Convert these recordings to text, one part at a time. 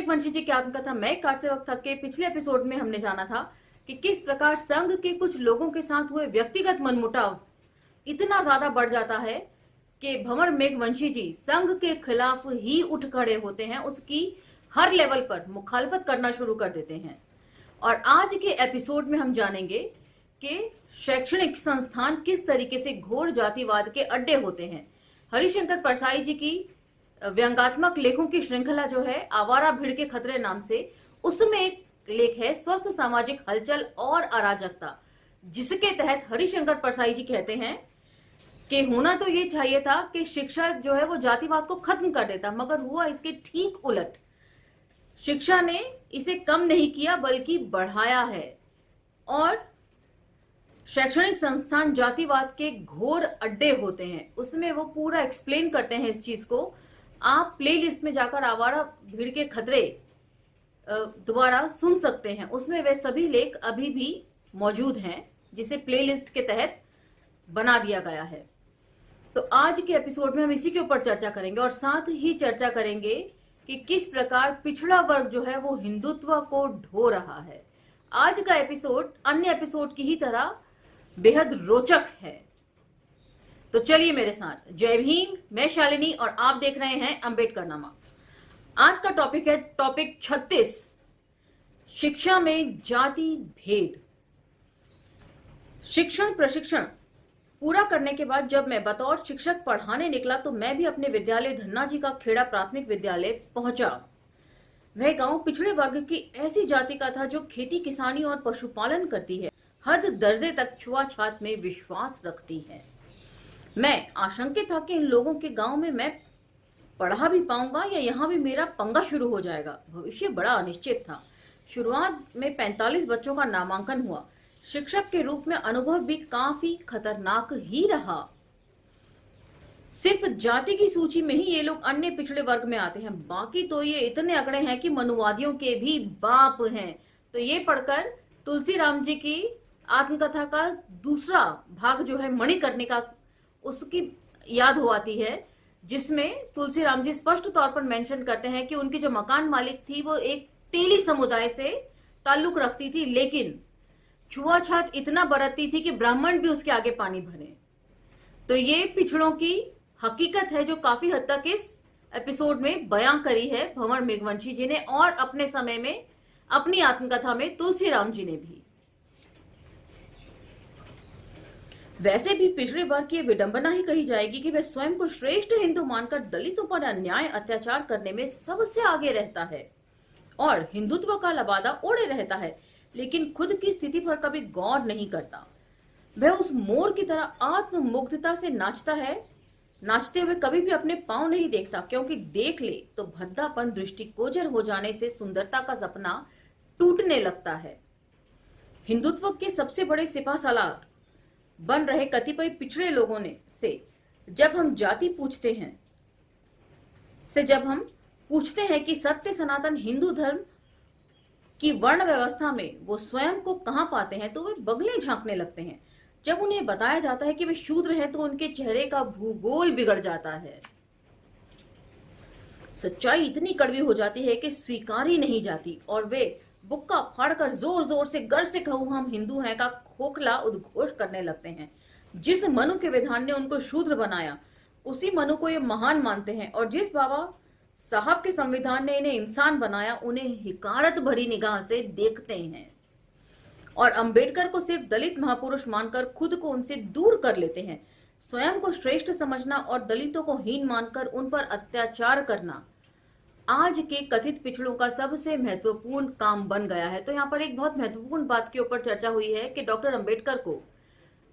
मेघवंशी जी की आत्मकथा मैं कार सेवक थक के पिछले एपिसोड में हमने जाना था कि किस प्रकार संघ के कुछ लोगों के साथ हुए व्यक्तिगत मनमुटाव इतना ज्यादा बढ़ जाता है कि भंवर मेघवंशी जी संघ के खिलाफ ही उठ खड़े होते हैं, उसकी हर लेवल पर मुखालफत करना शुरू कर देते हैं। और आज के एपिसोड में हम जानेंगे कि शैक्षणिक संस्थान किस तरीके से घोर जातिवाद के अड्डे होते हैं। हरिशंकर परसाई जी की व्यंगात्मक लेखों की श्रृंखला जो है आवारा भीड़ के खतरे नाम से, उसमें एक लेख है स्वस्थ सामाजिक हलचल और अराजकता, जिसके तहत हरिशंकर परसाई जी कहते हैं कि होना तो ये चाहिए था कि शिक्षा जो है वो जातिवाद को खत्म कर देता, मगर हुआ इसके ठीक उलट। शिक्षा ने इसे कम नहीं किया बल्कि बढ़ाया है। और शैक्षणिक संस्थान जातिवाद के घोर अड्डे होते हैं, उसमें वो पूरा एक्सप्लेन करते हैं इस चीज को। आप प्लेलिस्ट में जाकर आवारा भीड़ के खतरे दोबारा सुन सकते हैं, उसमें वे सभी लेख अभी भी मौजूद हैं जिसे प्लेलिस्ट के तहत बना दिया गया है। तो आज के एपिसोड में हम इसी के ऊपर चर्चा करेंगे और साथ ही चर्चा करेंगे कि किस प्रकार पिछड़ा वर्ग जो है वो हिंदुत्व को ढो रहा है। आज का एपिसोड अन्य एपिसोड की ही तरह बेहद रोचक है। तो चलिए मेरे साथ। जय भीम, मैं शालिनी और आप देख रहे हैं अम्बेडकरनामा। आज का टॉपिक है टॉपिक 36, शिक्षा में जाति भेद। शिक्षण प्रशिक्षण पूरा करने के बाद जब मैं बतौर शिक्षक पढ़ाने निकला तो मैं भी अपने विद्यालय धन्ना जी का खेड़ा प्राथमिक विद्यालय पहुंचा। वह गांव पिछड़े वर्ग की ऐसी जाति का था जो खेती किसानी और पशुपालन करती है, हद दर्जे तक छुआछात में विश्वास रखती है। मैं आशंकित था कि इन लोगों के गांव में मैं पढ़ा भी पाऊंगा या यहाँ भी मेरा पंगा शुरू हो जाएगा। भविष्य बड़ा अनिश्चित था। शुरुआत में 45 बच्चों का नामांकन हुआ। शिक्षक के रूप में अनुभव भी काफी खतरनाक ही रहा। सिर्फ जाति की सूची में ही ये लोग अन्य पिछड़े वर्ग में आते हैं, बाकी तो ये इतने अगड़े हैं कि मनुवादियों के भी बाप हैं। तो ये पढ़कर तुलसीराम जी की आत्मकथा का दूसरा भाग जो है मणिकर्णिका, उसकी याद हो आती है, जिसमें तुलसीराम जी स्पष्ट तौर पर मेंशन करते हैं कि उनकी जो मकान मालिक थी वो एक तेली समुदाय से ताल्लुक रखती थी, लेकिन छुआछात इतना बरतती थी कि ब्राह्मण भी उसके आगे पानी भरे। तो ये पिछड़ों की हकीकत है जो काफी हद तक इस एपिसोड में बयां करी है भंवर मेघवंशी जी ने और अपने समय में अपनी आत्मकथा में तुलसीराम जी ने भी। वैसे भी पिछड़े वर्ग की विडंबना ही कही जाएगी कि वह स्वयं को श्रेष्ठ हिंदू मानकर दलितों पर अन्याय अत्याचार करने में सबसे आगे रहता है और हिंदुत्व का लबादा ओढ़े रहता है, लेकिन खुद की स्थिति पर कभी गौर नहीं करता। वह उस मोर की तरह आत्ममुग्धता से नाचता है, नाचते हुए कभी भी अपने पांव नहीं देखता, क्योंकि देख ले तो भद्दापन दृष्टिगोचर हो जाने से सुंदरता का सपना टूटने लगता है। हिंदुत्व के सबसे बड़े सिपाहसालार बन रहे कतिपय पिछड़े लोगों ने से जब हम जाति पूछते हैं कि सत्य सनातन हिंदू धर्म की वर्ण व्यवस्था में वो स्वयं को कहां पाते हैं, तो वे बगलें झांकने लगते हैं। जब उन्हें बताया जाता है कि वे शूद्र हैं तो उनके चेहरे का भूगोल बिगड़ जाता है। सच्चाई इतनी कड़वी हो जाती है कि स्वीकार ही नहीं जाती और वे बुक्का फाड़कर जोर जोर से गर से कहूं हम हिंदू हैं का खोखला उद्घोष करने लगते हैं। जिस मनु के विधान ने उनको शूद्र बनाया उसी मनु को ये महान मानते हैं और जिस बाबा साहब के संविधान ने इन्हें इंसान बनाया उन्हें हिकारत भरी निगाह से देखते हैं और अंबेडकर को सिर्फ दलित महापुरुष मानकर खुद को उनसे दूर कर लेते हैं। स्वयं को श्रेष्ठ समझना और दलितों को हीन मानकर उन पर अत्याचार करना आज के कथित पिछड़ों का सबसे महत्वपूर्ण काम बन गया है। तो यहाँ पर एक बहुत महत्वपूर्ण बात के ऊपर चर्चा हुई है कि डॉक्टर अंबेडकर को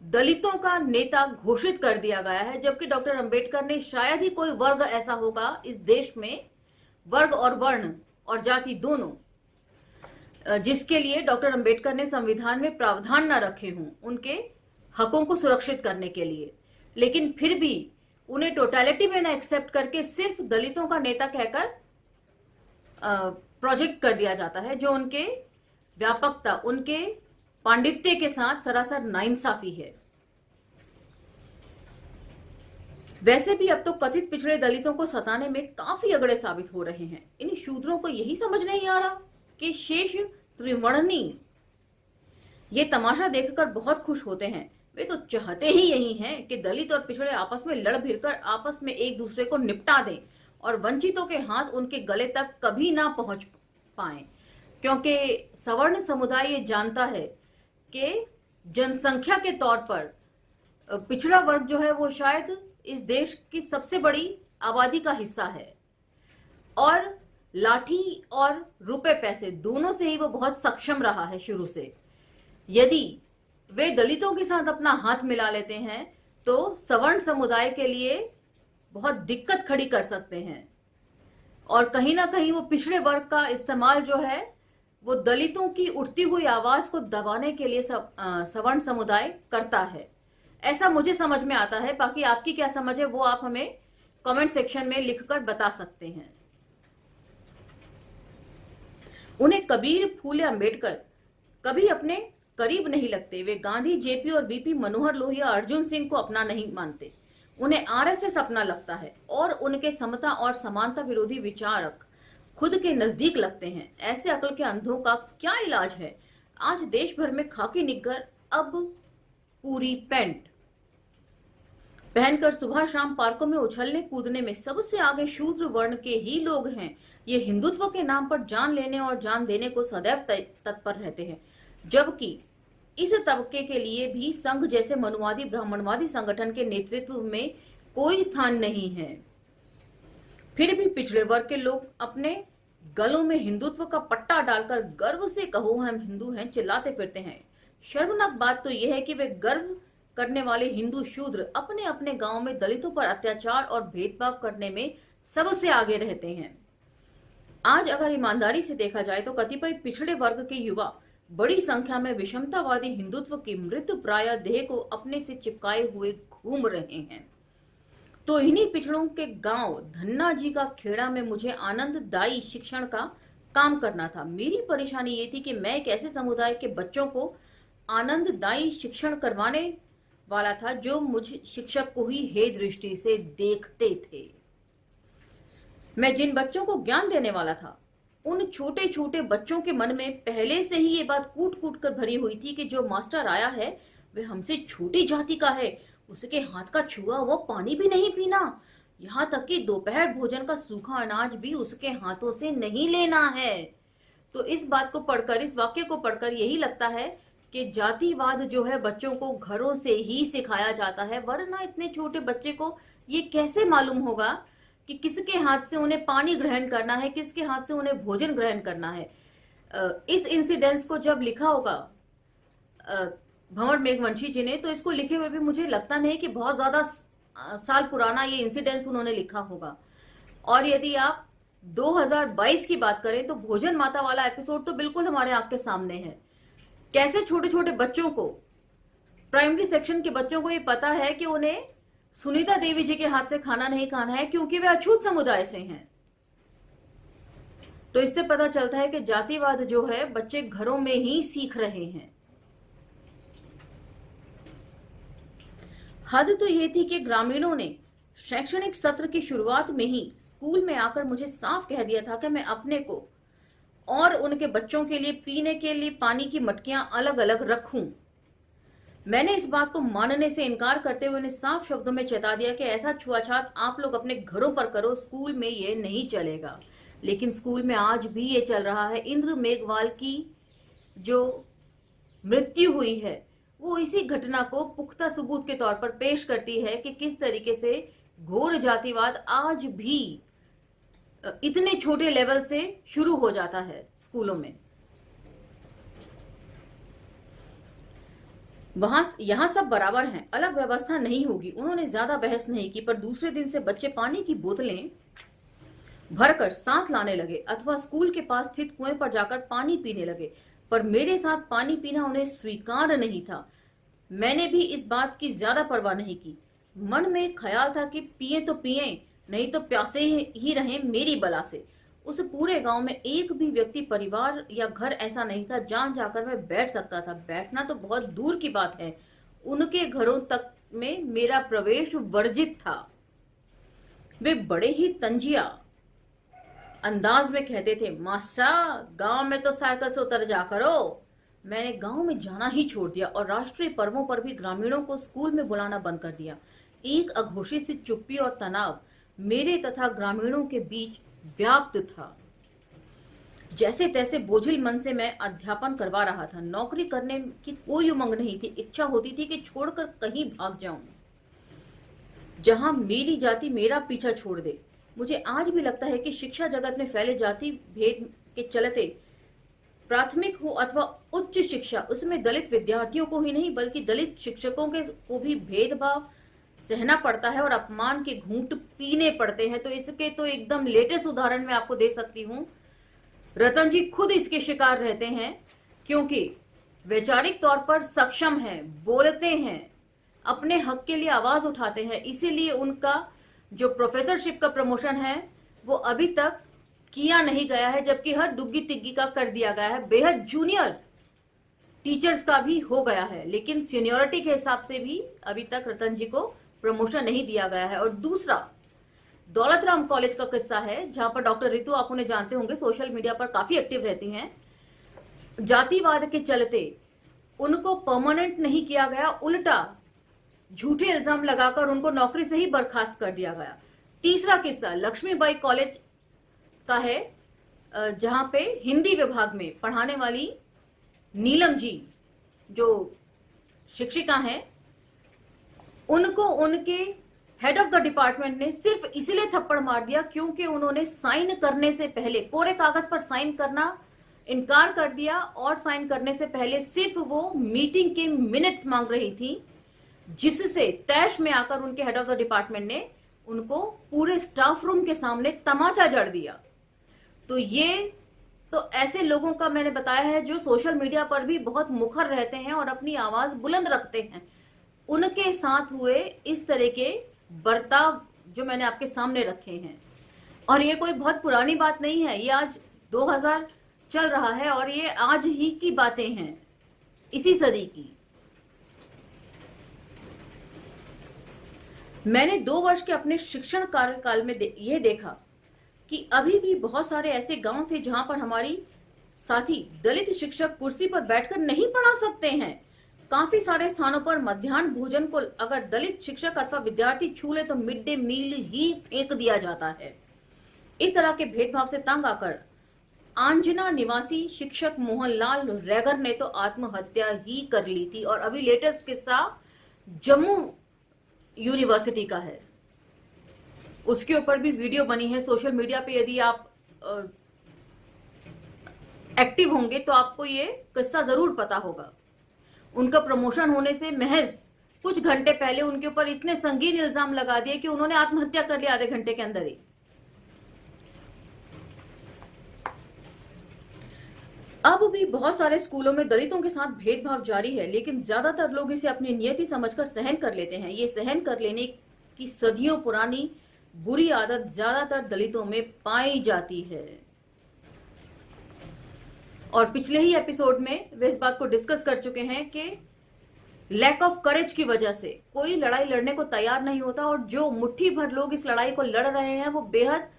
दलितों का नेता घोषित कर दिया गया है, जबकि डॉक्टर अंबेडकर ने शायद ही कोई वर्ग ऐसा होगा इस देश में, वर्ग और वर्ण और जाति दोनों, जिसके लिए डॉक्टर अंबेडकर ने संविधान में प्रावधान न रखे हों उनके हकों को सुरक्षित करने के लिए, लेकिन फिर भी उन्हें टोटलिटी में न एक्सेप्ट करके सिर्फ दलितों का नेता कहकर प्रोजेक्ट कर दिया जाता है, जो उनके व्यापकता, उनके पांडित्य के साथ सरासर नाइंसाफी है। वैसे भी अब तो कथित पिछड़े दलितों को सताने में काफी अगड़े साबित हो रहे हैं। इन शूद्रों को यही समझ नहीं आ रहा कि शेष त्रिवर्णी ये तमाशा देखकर बहुत खुश होते हैं। वे तो चाहते ही यही हैं कि दलित और पिछड़े आपस में लड़ भिड़कर आपस में एक दूसरे को निपटा दें और वंचितों के हाथ उनके गले तक कभी ना पहुंच पाए, क्योंकि सवर्ण समुदाय ये जानता है कि जनसंख्या के तौर पर पिछड़ा वर्ग जो है वो शायद इस देश की सबसे बड़ी आबादी का हिस्सा है और लाठी और रुपए पैसे दोनों से ही वो बहुत सक्षम रहा है शुरू से। यदि वे दलितों के साथ अपना हाथ मिला लेते हैं तो सवर्ण समुदाय के लिए बहुत दिक्कत खड़ी कर सकते हैं और कहीं ना कहीं वो पिछड़े वर्ग का इस्तेमाल जो है वो दलितों की उठती हुई आवाज को दबाने के लिए सवर्ण समुदाय करता है। ऐसा मुझे समझ में आता है। बाकी आपकी क्या समझ है वो आप हमें कमेंट सेक्शन में लिखकर बता सकते हैं। उन्हें कबीर फूले अंबेडकर कभी अपने करीब नहीं लगते। वे गांधी, जेपी और बीपी मनोहर लोहिया, अर्जुन सिंह को अपना नहीं मानते। उन्हें आरएसएस अपना लगता है और उनके समता और समानता विरोधी विचारक खुद के नजदीक लगते हैं। ऐसे अकल के अंधों का क्या इलाज है? आज देश भर में खाकी निग्गर अब पूरी पैंट पहनकर सुबह शाम पार्कों में उछलने कूदने में सबसे आगे शूद्र वर्ण के ही लोग हैं। ये हिंदुत्व के नाम पर जान लेने और जान देने को सदैव तत्पर रहते हैं, जबकि इस तबके के लिए भी संघ जैसे मनुवादी ब्राह्मणवादी संगठन के नेतृत्व में कोई स्थान नहीं है। फिर भी पिछड़े वर्ग के लोग अपने गलों में हिंदुत्व का पट्टा डालकर गर्व से कहो हम हिंदू हैं चिल्लाते फिरते हैं। शर्मनाक बात तो यह है कि वे गर्व करने वाले हिंदू शूद्र अपने अपने गांव में दलितों पर अत्याचार और भेदभाव करने में सबसे आगे रहते हैं। आज अगर ईमानदारी से देखा जाए तो कतिपय पिछड़े वर्ग के युवा बड़ी संख्या में विषमतावादी हिंदुत्व की मृत प्राय देह को अपने से चिपकाए हुए घूम रहे हैं। तो इन्हीं पिछड़ों के गांव धन्ना जी का खेड़ा में मुझे आनंददायी शिक्षण का काम करना था। मेरी परेशानी ये थी कि मैं एक ऐसे समुदाय के बच्चों को आनंददायी शिक्षण करवाने वाला था जो मुझ शिक्षक को ही हे दृष्टि से देखते थे। मैं जिन बच्चों को ज्ञान देने वाला था उन छोटे छोटे बच्चों के मन में पहले से ही ये बात कूट कूट कर भरी हुई थी कि जो मास्टर आया है वह हमसे छोटी जाति का है, उसके हाथ का छुआ हुआ पानी भी नहीं पीना, यहाँ तक कि दोपहर भोजन का सूखा अनाज भी उसके हाथों से नहीं लेना है। तो इस बात को पढ़कर, इस वाक्य को पढ़कर यही लगता है कि जातिवाद जो है बच्चों को घरों से ही सिखाया जाता है, वरना इतने छोटे बच्चे को ये कैसे मालूम होगा कि किसके हाथ से उन्हें पानी ग्रहण करना है, किसके हाथ से उन्हें भोजन ग्रहण करना है। इस इंसिडेंस को जब लिखा होगा भंवर मेघवंशी जी ने, तो इसको लिखे हुए भी मुझे लगता नहीं कि बहुत ज्यादा साल पुराना ये इंसिडेंस उन्होंने लिखा होगा। और यदि आप 2022 की बात करें तो भोजन माता वाला एपिसोड तो बिल्कुल हमारे आंख के सामने है। कैसे छोटे छोटे बच्चों को, प्राइमरी सेक्शन के बच्चों को ये पता है कि उन्हें सुनीता देवी जी के हाथ से खाना नहीं खाना है क्योंकि वे अछूत समुदाय से हैं। तो इससे पता चलता है कि जातिवाद जो है बच्चे घरों में ही सीख रहे हैं। हद तो ये थी कि ग्रामीणों ने शैक्षणिक सत्र की शुरुआत में ही स्कूल में आकर मुझे साफ कह दिया था कि मैं अपने को और उनके बच्चों के लिए पीने के लिए पानी की मटकियां अलग अलग रखूं। मैंने इस बात को मानने से इनकार करते हुए उन्हें साफ शब्दों में चेता दिया कि ऐसा छुआछात आप लोग अपने घरों पर करो, स्कूल में ये नहीं चलेगा। लेकिन स्कूल में आज भी ये चल रहा है। इंद्र मेघवाल की जो मृत्यु हुई है वो इसी घटना को पुख्ता सबूत के तौर पर पेश करती है कि किस तरीके से घोर जातिवाद आज भी इतने छोटे लेवल से शुरू हो जाता है स्कूलों में। वहां यहां सब बराबर हैं, अलग व्यवस्था नहीं होगी। उन्होंने ज्यादा बहस नहीं की, पर दूसरे दिन से बच्चे पानी की बोतलें भरकर साथ लाने लगे अथवा स्कूल के पास स्थित कुएं पर जाकर पानी पीने लगे। पर मेरे साथ पानी पीना उन्हें स्वीकार नहीं था। मैंने भी इस बात की ज्यादा परवाह नहीं की। मन में ख्याल था कि पिए तो पिए, नहीं तो प्यासे ही रहें मेरी बला से। उस पूरे गांव में एक भी व्यक्ति, परिवार या घर ऐसा नहीं था जहां जाकर मैं बैठ सकता था। बैठना तो बहुत दूर की बात है, उनके घरों तक में मेरा प्रवेश वर्जित था। वे बड़े ही तंजिया अंदाज में कहते थे, मासा गांव में तो साइकिल से उतर जा करो। मैंने गांव में जाना ही छोड़ दिया और राष्ट्रीय पर्वों पर भी ग्रामीणों को स्कूल में बुलाना बंद कर दिया। एक अघोषित सी चुप्पी और तनाव मेरे तथा ग्रामीणों के बीच व्याप्त था। जैसे तैसे बोझिल मन से मैं अध्यापन करवा रहा था। नौकरी करने की कोई उमंग नहीं थी। इच्छा होती थी कि छोड़कर कहीं भाग जाऊं, जहां मेरी जाति मेरा पीछा छोड़ दे। मुझे आज भी लगता है कि शिक्षा जगत में फैले जाति भेद के चलते, प्राथमिक हो अथवा उच्च शिक्षा, उसमें दलित विद्यार्थियों को ही नहीं बल्कि दलित शिक्षकों के को भी भेदभाव सहना पड़ता है और अपमान के घूंट पीने पड़ते हैं। तो इसके तो एकदम लेटेस्ट उदाहरण मैं आपको दे सकती हूँ। रतन जी खुद इसके शिकार रहते हैं, क्योंकि वैचारिक तौर पर सक्षम हैं, बोलते हैं, अपने हक के लिए आवाज उठाते हैं, इसीलिए उनका जो प्रोफेसरशिप का प्रमोशन है वो अभी तक किया नहीं गया है, जबकि हर दुग्गी तिग्गी का कर दिया गया है। बेहद जूनियर टीचर्स का भी हो गया है, लेकिन सीनियोरिटी के हिसाब से भी अभी तक रतन जी को प्रमोशन नहीं दिया गया है। और दूसरा दौलत राम कॉलेज का किस्सा है, जहां पर डॉक्टर रितु, आप उन्हें जानते होंगे, सोशल मीडिया पर काफी एक्टिव रहती हैं। जातिवाद के चलते उनको परमानेंट नहीं किया गया, उल्टा झूठे इल्जाम लगाकर उनको नौकरी से ही बर्खास्त कर दिया गया। तीसरा किस्सा लक्ष्मीबाई कॉलेज का है, जहां पे हिंदी विभाग में पढ़ाने वाली नीलम जी जो शिक्षिका हैं, उनको उनके हेड ऑफ द डिपार्टमेंट ने सिर्फ इसलिए थप्पड़ मार दिया क्योंकि उन्होंने साइन करने से पहले, कोरे कागज पर साइन करना इनकार कर दिया और साइन करने से पहले सिर्फ वो मीटिंग के मिनट्स मांग रही थी, जिससे तैश में आकर उनके हेड ऑफ द डिपार्टमेंट ने उनको पूरे स्टाफ रूम के सामने तमाचा जड़ दिया। तो ये तो ऐसे लोगों का मैंने बताया है जो सोशल मीडिया पर भी बहुत मुखर रहते हैं और अपनी आवाज बुलंद रखते हैं। उनके साथ हुए इस तरह के बर्ताव जो मैंने आपके सामने रखे हैं, और ये कोई बहुत पुरानी बात नहीं है, ये आज 2000 चल रहा है और ये आज ही की बातें हैं, इसी सदी की। मैंने 2 वर्ष के अपने शिक्षण कार्यकाल में यह देखा कि अभी भी बहुत सारे ऐसे गांव थे जहां पर हमारी साथी दलित शिक्षक कुर्सी पर बैठकर नहीं पढ़ा सकते हैं। काफी सारे स्थानों पर मध्याह्न भोजन को अगर दलित शिक्षक अथवा विद्यार्थी छू ले तो मिड डे मील ही फेंक दिया जाता है। इस तरह के भेदभाव से तंग आकर आंजना निवासी शिक्षक मोहनलाल रैगर ने तो आत्महत्या ही कर ली थी। और अभी लेटेस्ट किस्सा जम्मू यूनिवर्सिटी का है, उसके ऊपर भी वीडियो बनी है सोशल मीडिया पे। यदि आप एक्टिव होंगे तो आपको ये किस्सा जरूर पता होगा। उनका प्रमोशन होने से महज कुछ घंटे पहले उनके ऊपर इतने संगीन इल्जाम लगा दिए कि उन्होंने आत्महत्या कर लिया आधे घंटे के अंदर ही। अब भी बहुत सारे स्कूलों में दलितों के साथ भेदभाव जारी है, लेकिन ज्यादातर लोग इसे अपनी नियति समझकर सहन कर लेते हैं। ये सहन कर लेने की सदियों पुरानी बुरी आदत ज्यादातर दलितों में पाई जाती है। और पिछले ही एपिसोड में वे इस बात को डिस्कस कर चुके हैं कि लैक ऑफ करेज की वजह से कोई लड़ाई लड़ने को तैयार नहीं होता, और जो मुट्ठी भर लोग इस लड़ाई को लड़ रहे हैं वो बेहद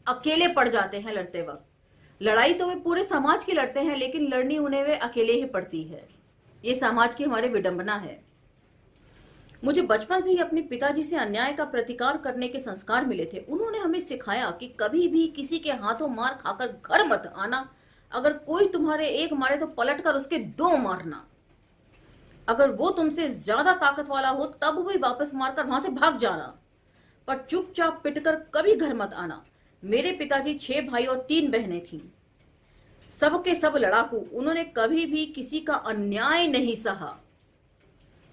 अकेले पड़ जाते हैं लड़ते वक्त। लड़ाई तो वे पूरे समाज की लड़ते हैं, लेकिन लड़नी उन्हें वे अकेले ही पड़ती है। ये समाज की हमारी विडंबना है। मुझे बचपन से ही अपने पिताजी से अन्याय का प्रतिकार करने के संस्कार मिले थे। उन्होंने हमें सिखाया कि कभी भी किसी के हाथों मार खाकर घर मत आना। अगर कोई तुम्हारे एक मारे तो पलटकर उसके 2 मारना। अगर वो तुमसे ज्यादा ताकत वाला हो तब भी वापस मारकर वहां से भाग जाना, पर चुपचाप पिटकर कभी घर मत आना। मेरे पिताजी 6 भाई और 3 बहनें थीं, सबके सब लड़ाकू। उन्होंने कभी भी किसी का अन्याय नहीं सहा।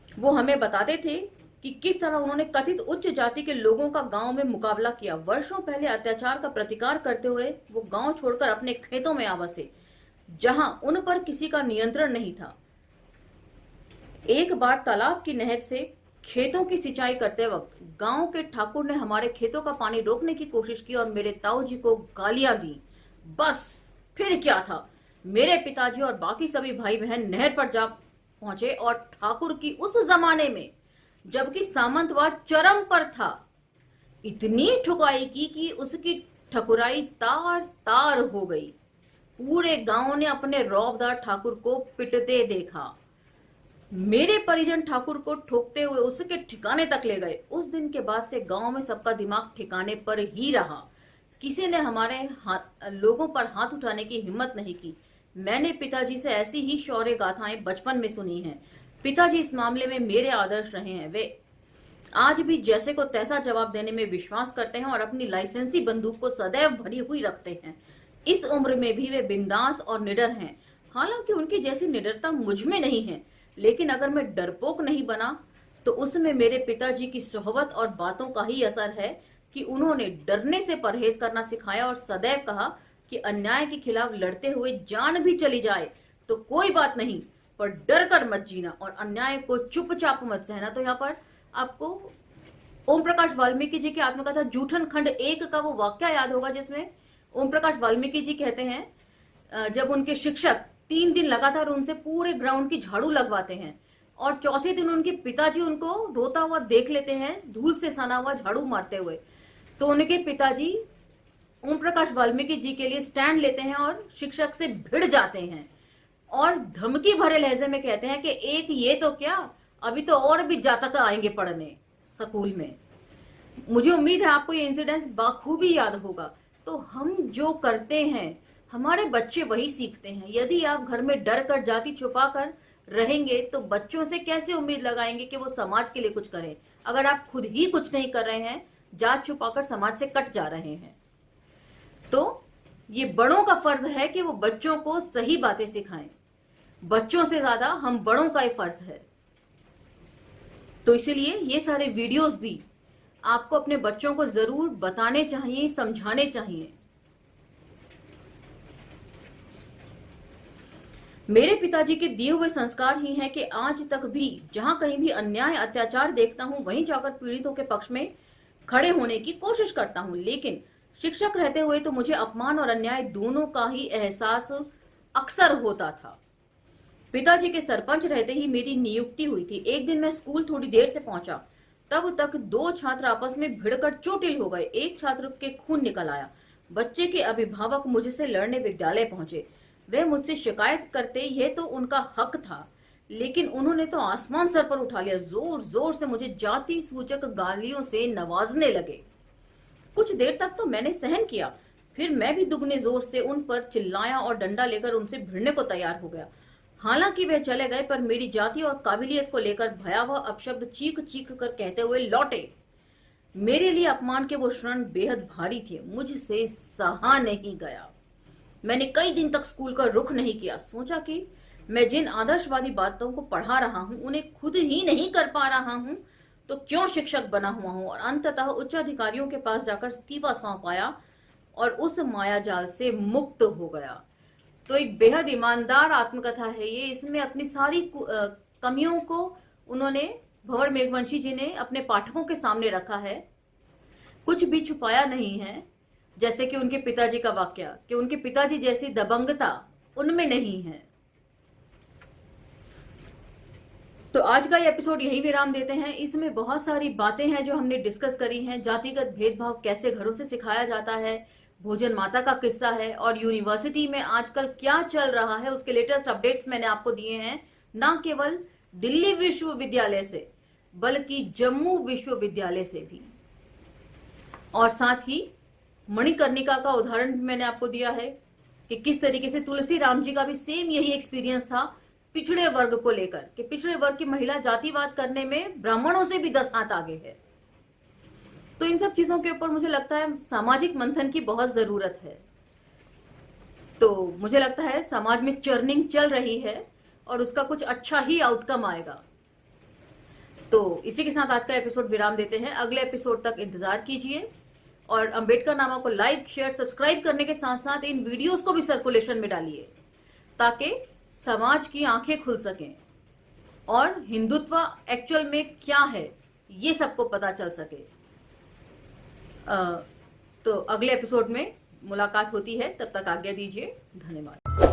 वो हमें बताते थे कि किस तरह उन्होंने कथित उच्च जाति के लोगों का गांव में मुकाबला किया। वर्षों पहले अत्याचार का प्रतिकार करते हुए वो गांव छोड़कर अपने खेतों में आ बसे, जहां उन पर किसी का नियंत्रण नहीं था। एक बार तालाब की नहर से खेतों की सिंचाई करते वक्त गांव के ठाकुर ने हमारे खेतों का पानी रोकने की कोशिश की और मेरे ताऊ जी को गालियां दी। बस फिर क्या था, मेरे पिताजी और बाकी सभी भाई बहन नहर पर जा पहुंचे। और ठाकुर की उस जमाने में, जबकि सामंतवाद चरम पर था, इतनी ठुकाई की कि उसकी ठकुराई तार तार हो गई। पूरे गांव ने अपने रौबदार ठाकुर को पिटते देखा। मेरे परिजन ठाकुर को ठोकते हुए उसके ठिकाने तक ले गए। उस दिन के बाद से गांव में सबका दिमाग ठिकाने पर ही रहा। किसी ने हमारे लोगों पर हाथ उठाने की हिम्मत नहीं की। मैंने पिताजी से ऐसी ही शौर्य गाथाएं बचपन में सुनी हैं। पिताजी इस मामले में मेरे आदर्श रहे हैं। वे आज भी जैसे को तैसा जवाब देने में विश्वास करते हैं और अपनी लाइसेंसी बंदूक को सदैव भरी हुई रखते हैं। इस उम्र में भी वे बिंदास और निडर हैं। हालांकि उनकी जैसी निडरता मुझ में नहीं है, लेकिन अगर मैं डरपोक नहीं बना तो उसमें मेरे पिताजी की सोहबत और बातों का ही असर है कि उन्होंने डरने से परहेज करना सिखाया और सदैव कहा कि अन्याय के खिलाफ लड़ते हुए जान भी चली जाए तो कोई बात नहीं, पर डर कर मत जीना और अन्याय को चुपचाप मत सहना। तो यहाँ पर आपको ओम प्रकाश वाल्मीकि जी की आत्मकथा जूठन खंड 1 का वो वाक्य याद होगा जिसमें ओम प्रकाश वाल्मीकि जी कहते हैं जब उनके शिक्षक 3 दिन लगातार उनसे पूरे ग्राउंड की झाड़ू लगवाते हैं और चौथे दिन उनके पिताजी उनको रोता हुआ देख लेते हैं, धूल से सना हुआ झाड़ू मारते हुए, तो उनके पिताजी ओम प्रकाश वाल्मीकि जी के लिए स्टैंड लेते हैं और शिक्षक से भिड़ जाते हैं और धमकी भरे लहजे में कहते हैं कि एक ये तो क्या, अभी तो और भी जातक आएंगे पढ़ने स्कूल में। मुझे उम्मीद है आपको ये इंसिडेंस बाखूबी याद होगा। तो हम जो करते हैं हमारे बच्चे वही सीखते हैं। यदि आप घर में डर कर जाति छुपा कर रहेंगे तो बच्चों से कैसे उम्मीद लगाएंगे कि वो समाज के लिए कुछ करें, अगर आप खुद ही कुछ नहीं कर रहे हैं, जात छुपाकर समाज से कट जा रहे हैं। तो ये बड़ों का फर्ज है कि वो बच्चों को सही बातें सिखाएं। बच्चों से ज्यादा हम बड़ों का ही फर्ज है। तो इसीलिए ये सारे वीडियोस भी आपको अपने बच्चों को जरूर बताने चाहिए, समझाने चाहिए। मेरे पिताजी के दिए हुए संस्कार ही हैं कि आज तक भी जहां कहीं भी अन्याय अत्याचार देखता हूं वहीं जाकर पीड़ितों के पक्ष में खड़े होने की कोशिश करता हूं। लेकिन शिक्षक रहते हुए तो मुझे अपमान और अन्याय दोनों का ही एहसास अक्सर होता था। पिताजी के सरपंच रहते ही मेरी नियुक्ति हुई थी। एक दिन मैं स्कूल थोड़ी देर से पहुंचा, तब तक 2 छात्र आपस में भिड़कर चोटिल हो गए। एक छात्र के खून निकल आया। बच्चे के अभिभावक मुझसे लड़ने विद्यालय पहुंचे। वे मुझसे शिकायत करते, यह तो उनका हक था, लेकिन उन्होंने तो आसमान सर पर उठा लिया। जोर जोर से मुझे जाति सूचक गालियों से नवाजने लगे। कुछ देर तक तो मैंने सहन किया, फिर मैं भी दुगने जोर से उन पर चिल्लाया और डंडा लेकर उनसे भिड़ने को तैयार हो गया। हालांकि वे चले गए, पर मेरी जाति और काबिलियत को लेकर भयावह अपशब्द चीख चीख कर कहते हुए लौटे। मेरे लिए अपमान के वो क्षण बेहद भारी थे, मुझसे सहा नहीं गया। मैंने कई दिन तक स्कूल का रुख नहीं किया। सोचा कि मैं जिन आदर्शवादी बातों को पढ़ा रहा हूं उन्हें खुद ही नहीं कर पा रहा हूं तो क्यों शिक्षक बना हुआ हूं, और अंततः उच्च अधिकारियों के पास जाकर इस्तीफा सौंप आया और उस माया जाल से मुक्त हो गया। तो एक बेहद ईमानदार आत्मकथा है ये। इसमें अपनी सारी कमियों को उन्होंने, भंवर मेघवंशी जी ने अपने पाठकों के सामने रखा है, कुछ भी छुपाया नहीं है। जैसे कि उनके पिताजी का वाक्य कि उनके पिताजी जैसी दबंगता उनमें नहीं है। तो आज का ये एपिसोड यही विराम देते हैं। इसमें बहुत सारी बातें हैं जो हमने डिस्कस करी हैं। जातिगत भेदभाव कैसे घरों से सिखाया जाता है, भोजन माता का किस्सा है, और यूनिवर्सिटी में आजकल क्या चल रहा है उसके लेटेस्ट अपडेट्स मैंने आपको दिए हैं, ना केवल दिल्ली विश्वविद्यालय से बल्कि जम्मू विश्वविद्यालय से भी। और साथ ही मणिकर्णिका का उदाहरण भी मैंने आपको दिया है कि किस तरीके से तुलसी राम जी का भी सेम यही एक्सपीरियंस था पिछड़े वर्ग को लेकर, कि पिछड़े वर्ग की महिला जातिवाद करने में ब्राह्मणों से भी 10 हाथ आगे है। तो इन सब चीजों के ऊपर मुझे लगता है सामाजिक मंथन की बहुत जरूरत है। तो मुझे लगता है समाज में चर्निंग चल रही है और उसका कुछ अच्छा ही आउटकम आएगा। तो इसी के साथ आज का एपिसोड विराम देते हैं। अगले एपिसोड तक इंतजार कीजिए और अंबेडकर नामा को लाइक, शेयर, सब्सक्राइब करने के साथ साथ इन वीडियोस को भी सर्कुलेशन में डालिए ताकि समाज की आंखें खुल सकें और हिंदुत्व एक्चुअल में क्या है ये सबको पता चल सके। तो अगले एपिसोड में मुलाकात होती है, तब तक आज्ञा दीजिए। धन्यवाद।